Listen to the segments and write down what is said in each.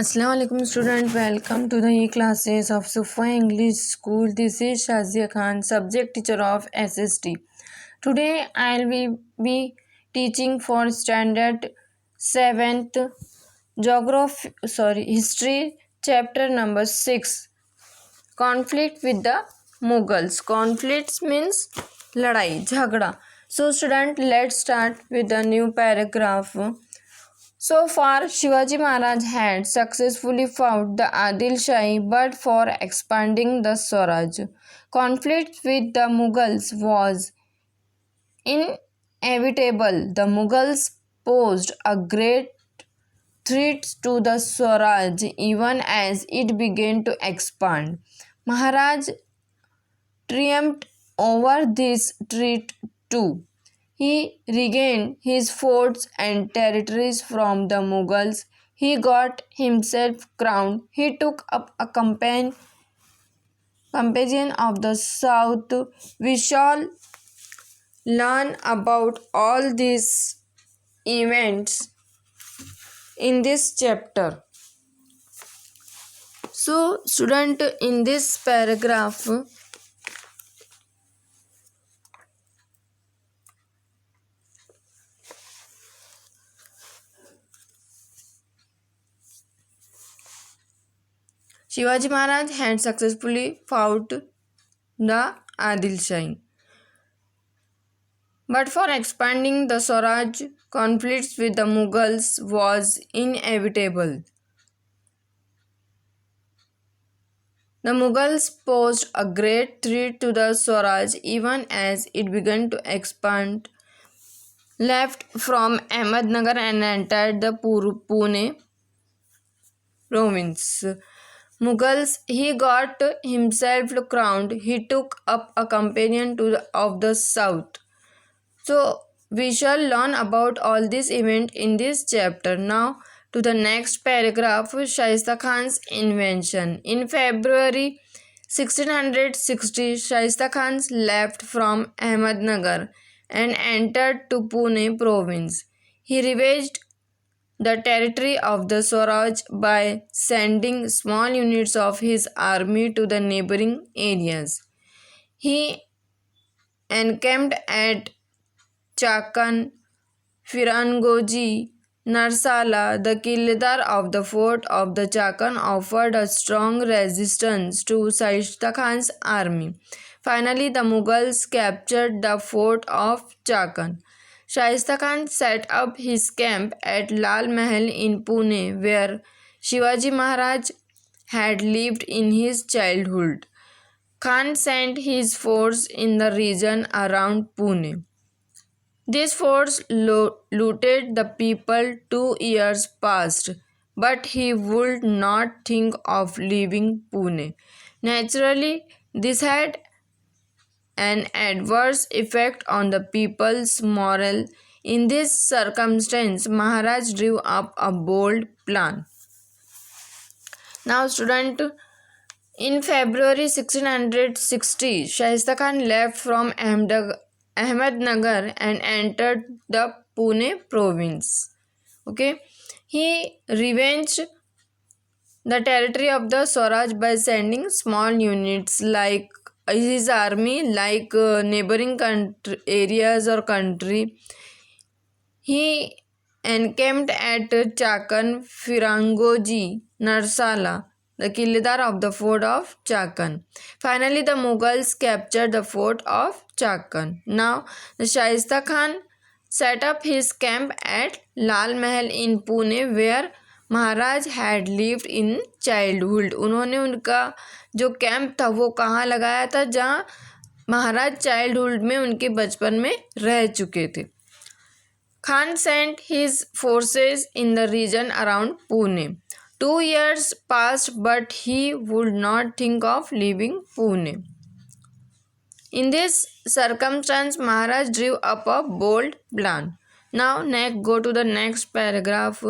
Assalamu alaikum student, welcome to the e-classes of Sufa English School. This is Shazia Khan, subject teacher of SST. Today I will be teaching for standard 7th history chapter number 6, conflict with the Mughals. Conflicts means ladai, jhagda. So student, let's start with the new paragraph. So far, Shivaji Maharaj had successfully fought the Adil Shahi, but for expanding the Swaraj. Conflict with the Mughals was inevitable. The Mughals posed a great threat to the Swaraj even as it began to expand. Maharaj triumphed over this threat too. He regained his forts and territories from the Mughals. He got himself crowned. He took up a companion of the south. We shall learn about all these events in this chapter. So, student, in this paragraph, Shivaji Maharaj had successfully fought the Adil Shahi. But for expanding the Swaraj, conflicts with the Mughals was inevitable. The Mughals posed a great threat to the Swaraj even as it began to expand. Left from Ahmednagar and entered the Pune province. Mughals, he got himself crowned. He took up a companion of the south. So, we shall learn about all these events in this chapter. Now, to the next paragraph, Shaista Khan's invention. In February 1660, Shaista Khan left from Ahmednagar and entered to Pune province. He ravaged the territory of the Swaraj by sending small units of his army to the neighboring areas. He encamped at Chakan, Firangoji, Narsala, the Kildar of the fort of the Chakan, offered a strong resistance to Shaista Khan's army. Finally, the Mughals captured the fort of Chakan. Shaista Khan set up his camp at Lal Mahal in Pune, where Shivaji Maharaj had lived in his childhood. Khan sent his force in the region around Pune. This force looted the people. 2 years passed, but he would not think of leaving Pune. Naturally, this had an adverse effect on the people's morale. In this circumstance, Maharaj drew up a bold plan. Now, student, in February 1660, Shaista Khan left from Ahmednagar and entered the Pune province. Okay, he revenged the territory of the Swaraj by sending small units like his army, like neighboring areas or country. He encamped at Chakan, Firangoji, Narsala, the Kildar of the fort of Chakan. Finally, the Mughals captured the fort of Chakan. Now, the Shaista Khan set up his camp at Lal Mahal in Pune, where Maharaj had lived in childhood. उन्होंने उनका जो camp था वो कहाँ लगाया था, जहाँ महाराज childhood में उनके बचपन में रह चुके थे. Khan sent his forces in the region around Pune. 2 years passed, but he would not think of leaving Pune. In this circumstance, Maharaj drew up a bold plan. Now, go to the next paragraph.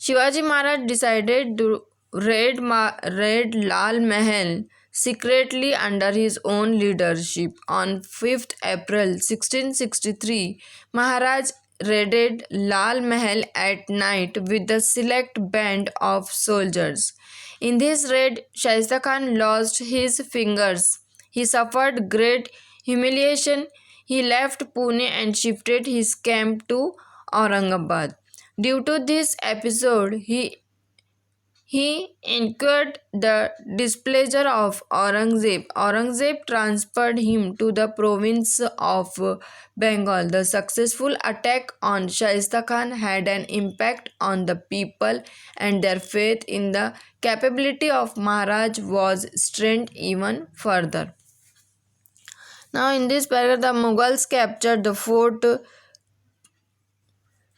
Shivaji Maharaj decided to raid Lal Mahal secretly under his own leadership. On 5th April 1663, Maharaj raided Lal Mahal at night with a select band of soldiers. In this raid, Shaista Khan lost his fingers. He suffered great humiliation. He left Pune and shifted his camp to Aurangabad. Due to this episode, he incurred the displeasure of Aurangzeb. Aurangzeb transferred him to the province of Bengal. The successful attack on Shaista Khan had an impact on the people, and their faith in the capability of Maharaj was strengthened even further. Now, in this paragraph, the Mughals captured the fort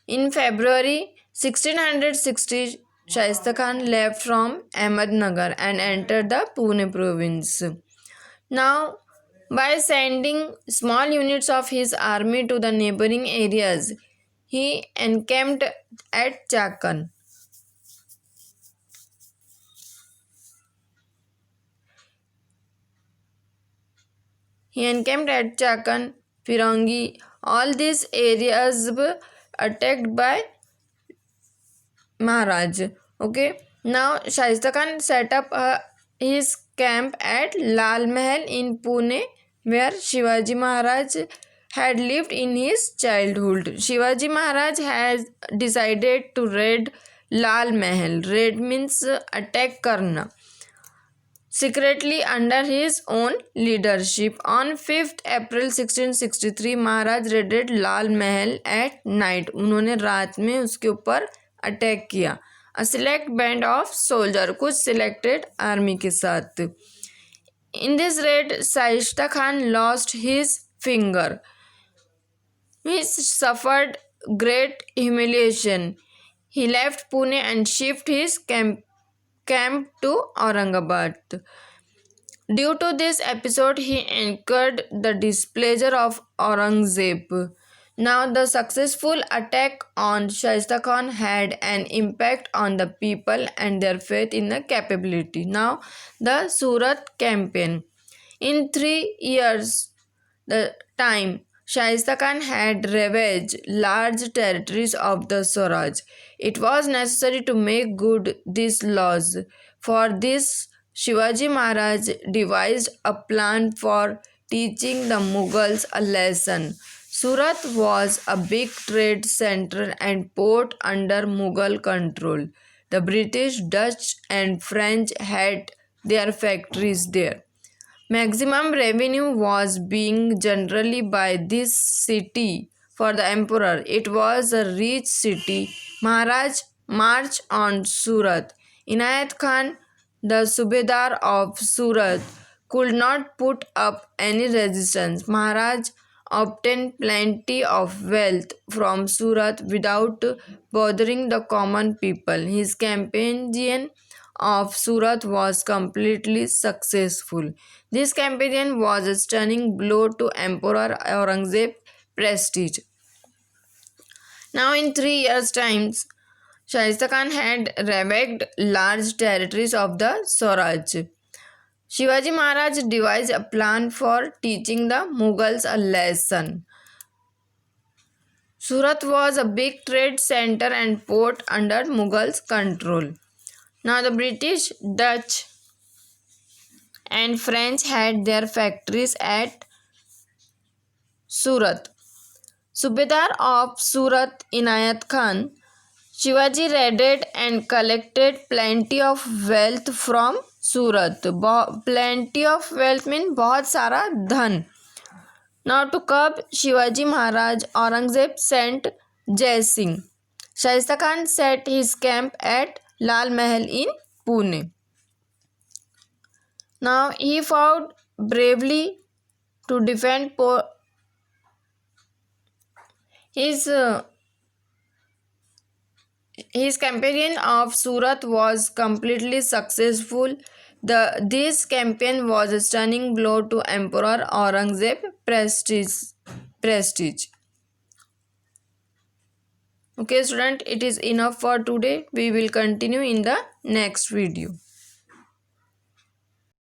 in February 1660. Shaista Khan left from Ahmednagar and entered the Pune province. Now, by sending small units of his army to the neighboring areas, he encamped at Chakan. Firangi. All these areas were attacked by Maharaj. Okay. Now Shaista Khan set up his camp at Lal Mahal in Pune, where Shivaji Maharaj had lived in his childhood. Shivaji Maharaj has decided to raid Lal Mahal. Raid means attack karna. Secretly under his own leadership. On 5th April 1663, Maharaj raided Lal Mahal at night. उन्होंने रात में उसके ऊपर attack किया. A select band of soldier, कुछ selected army के साथ. In this raid, Shaista Khan lost his finger. He suffered great humiliation. He left Pune and shifted his camp to Aurangabad. Due to this episode, he incurred the displeasure of Aurangzeb. Now, the successful attack on Shaista Khan had an impact on the people and their faith in the capability. Now, the Surat campaign. In 3 years, the time, Shaista Khan had ravaged large territories of the Swaraj. It was necessary to make good these laws. For this, Shivaji Maharaj devised a plan for teaching the Mughals a lesson. Surat was a big trade center and port under Mughal control. The British, Dutch, and French had their factories there. Maximum revenue was being generally by this city for the emperor. It was a rich city. Maharaj marched on Surat. Inayat Khan, the Subedar of Surat, could not put up any resistance. Maharaj obtained plenty of wealth from Surat without bothering the common people. His campaign of Surat was completely successful. This campaign was a stunning blow to Emperor Aurangzeb's prestige. Now, in 3 years' time, Shaista Khan had ravaged large territories of the Swaraj. Shivaji Maharaj devised a plan for teaching the Mughals a lesson. Surat was a big trade center and port under Mughals' control. Now, the British, Dutch, and French had their factories at Surat. Subedar of Surat, Inayat Khan, Shivaji raided and collected plenty of wealth from Surat. Plenty of wealth means बहुत सारा धन. Now to curb Shivaji Maharaj, Aurangzeb sent Jai Singh. Shaista Khan set his camp at Lal Mahal in Pune. Now he fought bravely to defend his campaign of Surat was completely successful. This campaign was a stunning blow to Emperor Aurangzeb's prestige. Okay, student, it is enough for today. We will continue in the next video.